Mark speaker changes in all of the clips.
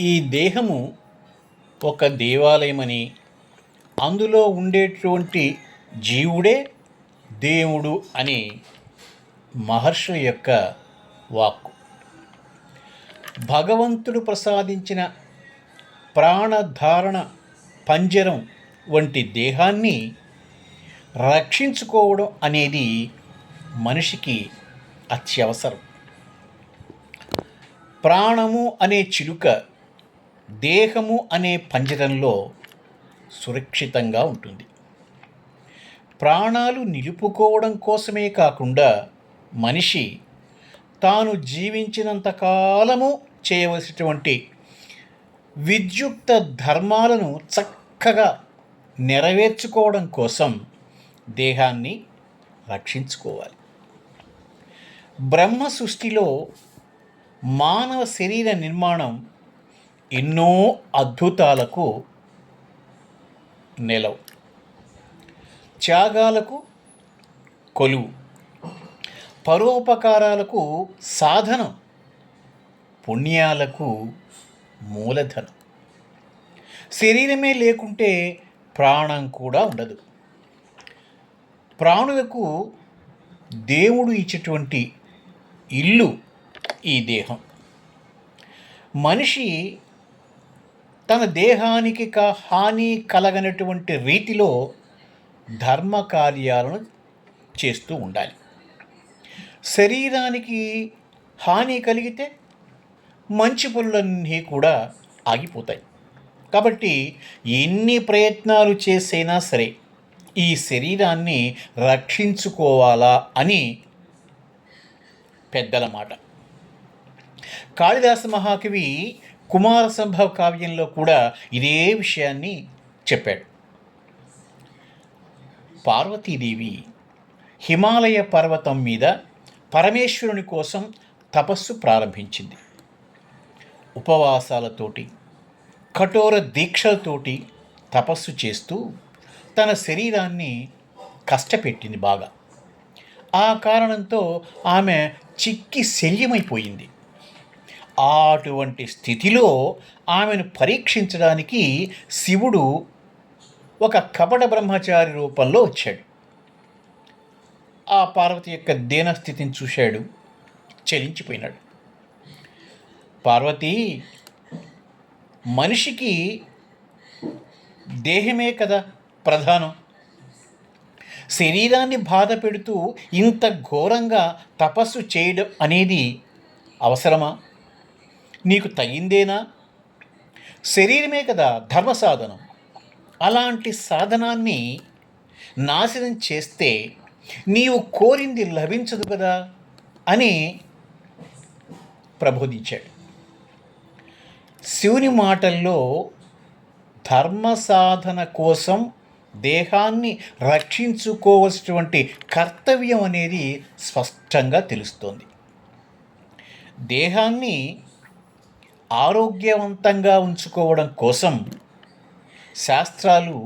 Speaker 1: ఈ దేహము ఒక దేవాలయమని, అందులో ఉండేటువంటి జీవుడే దేవుడు అని మహర్షుల యొక్క వాక్కు. భగవంతుడు ప్రసాదించిన ప్రాణధారణ పంజరం వంటి దేహాన్ని రక్షించుకోవడం అనేది మనిషికి అత్యవసరం. ప్రాణము అనే చిలుక దేహము అనే పంజరంలో సురక్షితంగా ఉంటుంది. ప్రాణాలు నిలుపుకోవడం కోసమే కాకుండా మనిషి తాను జీవించినంత కాలము చేయవలసినటువంటి విద్యుక్త ధర్మాలను చక్కగా నెరవేర్చుకోవడం కోసం దేహాన్ని రక్షించుకోవాలి. బ్రహ్మ సృష్టిలో మానవ శరీర నిర్మాణం ఎన్నో అద్భుతాలకు నెలవు, త్యాగాలకు కొలువు, పరోపకారాలకు సాధనం, పుణ్యాలకు మూలధనం. శరీరమే లేకుంటే ప్రాణం కూడా ఉండదు. ప్రాణులకు దేవుడు ఇచ్చేటువంటి ఇల్లు ఈ దేహం. మనిషి తన దేహానికి హాని కలగనటువంటి రీతిలో ధర్మ కార్యాలను చేస్తూ ఉండాలి. శరీరానికి హాని కలిగితే మంచి పనులన్నీ కూడా ఆగిపోతాయి. కాబట్టి ఎన్ని ప్రయత్నాలు చేసైనా సరే ఈ శరీరాన్ని రక్షించుకోవాలా అని పెద్దల మాట. కాళిదాస మహాకవి కుమార సంభవ కావ్యంలో కూడా ఇదే విషయాన్ని చెప్పాడు. పార్వతీదేవి హిమాలయ పర్వతం మీద పరమేశ్వరుని కోసం తపస్సు ప్రారంభించింది. ఉపవాసాలతోటి, కఠోర దీక్షలతోటి తపస్సు చేస్తూ తన శరీరాన్ని కష్టపెట్టింది బాగా. ఆ కారణంతో ఆమె చిక్కి శల్యమైపోయింది. అటువంటి స్థితిలో ఆమెను పరీక్షించడానికి శివుడు ఒక కపట బ్రహ్మచారి రూపంలో వచ్చాడు. ఆ పార్వతి యొక్క దీనస్థితిని చూశాడు, చలించిపోయినాడు. పార్వతి, మనిషికి దేహమే కదా ప్రధానం. శరీరాన్ని బాధ పెడుతూ ఇంత ఘోరంగా తపస్సు చేయడం అనేది అవసరమా? నీకు తగిందేనా? శరీరమే కదా ధర్మ సాధనం. అలాంటి సాధనాన్ని నాశనం చేస్తే నీవు కోరింది లభించదు కదా అని ప్రబోధించాడు. శివుని మాటల్లో ధర్మ సాధన కోసం దేహాన్ని రక్షించుకోవాల్సినటువంటి కర్తవ్యం అనేది స్పష్టంగా తెలుస్తోంది. దేహాన్ని ఆరోగ్యవంతంగా ఉంచుకోవడం కోసం శాస్త్రాలు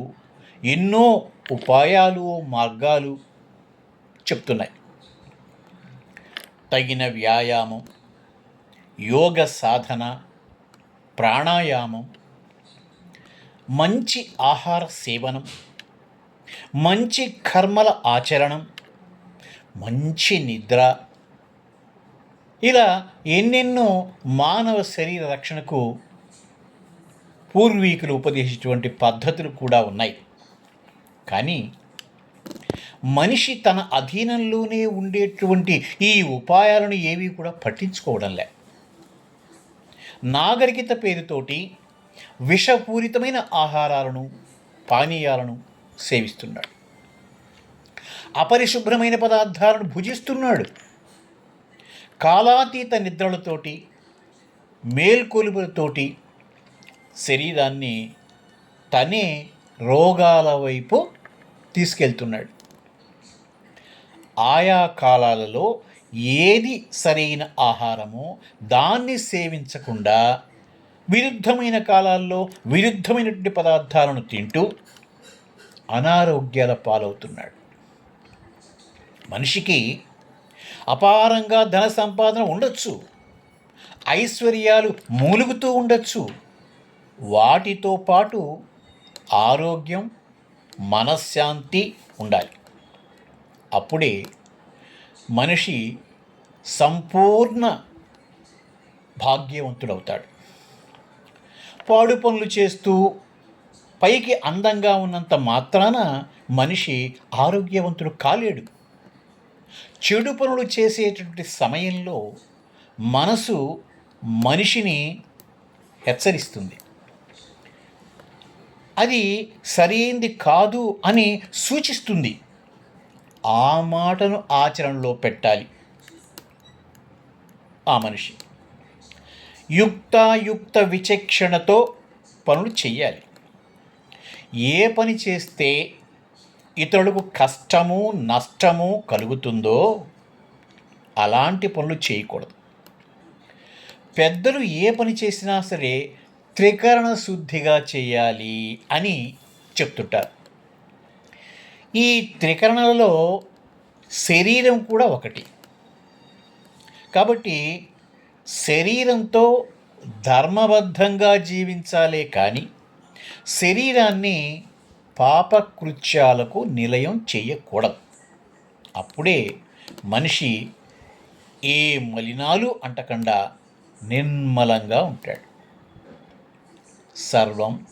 Speaker 1: ఎన్నో ఉపాయాలు, మార్గాలు చెప్తున్నాయి. తగిన వ్యాయామం, యోగ సాధన, ప్రాణాయామం, మంచి ఆహార సేవనం, మంచి కర్మల ఆచరణం, మంచి నిద్ర, ఇలా ఎన్నెన్నో మానవ శరీర రక్షణకు పూర్వీకులు ఉపదేశించినటువంటి పద్ధతులు కూడా ఉన్నాయి. కానీ మనిషి తన అధీనంలోనే ఉండేటువంటి ఈ ఉపాయాలను ఏవి కూడా పట్టించుకోవడంలే. నాగరికత పేరుతోటి విషపూరితమైన ఆహారాలను, పానీయాలను సేవిస్తున్నాడు. అపరిశుభ్రమైన పదార్థాలను భుజిస్తున్నాడు. కాలాతీత నిద్రలతోటి, మేల్కొలుపులతోటి శరీరాన్ని తనే రోగాల వైపు తీసుకెళ్తున్నాడు. ఆయా కాలాలలో ఏది సరైన ఆహారమో దాన్ని సేవించకుండా విరుద్ధమైన కాలాల్లో విరుద్ధమైనటువంటి పదార్థాలను తింటూ అనారోగ్యాల పాలవుతున్నాడు. మనిషికి అపారంగా ధన సంపాదన ఉండొచ్చు, ఐశ్వర్యాలు మూలుగుతూ ఉండొచ్చు, వాటితో పాటు ఆరోగ్యం, మనశ్శాంతి ఉండాలి. అప్పుడే మనిషి సంపూర్ణ భాగ్యవంతుడవుతాడు. పాడు పనులు చేస్తూ పైకి అందంగా ఉన్నంత మాత్రాన మనిషి ఆరోగ్యవంతుడు కాలేడు. చెడు పనులు చేసేటటువంటి సమయంలో మనసు మనిషిని హెచ్చరిస్తుంది. అది సరైంది కాదు అని సూచిస్తుంది. ఆ మాటను ఆచరణలో పెట్టాలి ఆ మనిషి. యుక్తాయుక్త విచక్షణతో పనులు చెయ్యాలి. ఏ పని చేస్తే ఇతరులకు కష్టము, నష్టము కలుగుతుందో అలాంటి పనులు చేయకూడదు. పెద్దలు ఏ పని చేసినా సరే త్రికరణ శుద్ధిగా చేయాలి అని చెప్తుంటారు. ఈ త్రికరణలలో శరీరం కూడా ఒకటి. కాబట్టి శరీరంతో ధర్మబద్ధంగా జీవించాలే కానీ శరీరాన్ని పాపకృత్యాలకు నిలయం చేయకూడదు. అప్పుడే మనిషి ఏ మలినాలు అంటకుండా నిర్మలంగా ఉంటాడు. సర్వం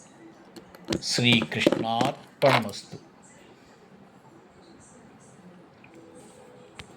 Speaker 1: శ్రీకృష్ణార్పణమస్తు.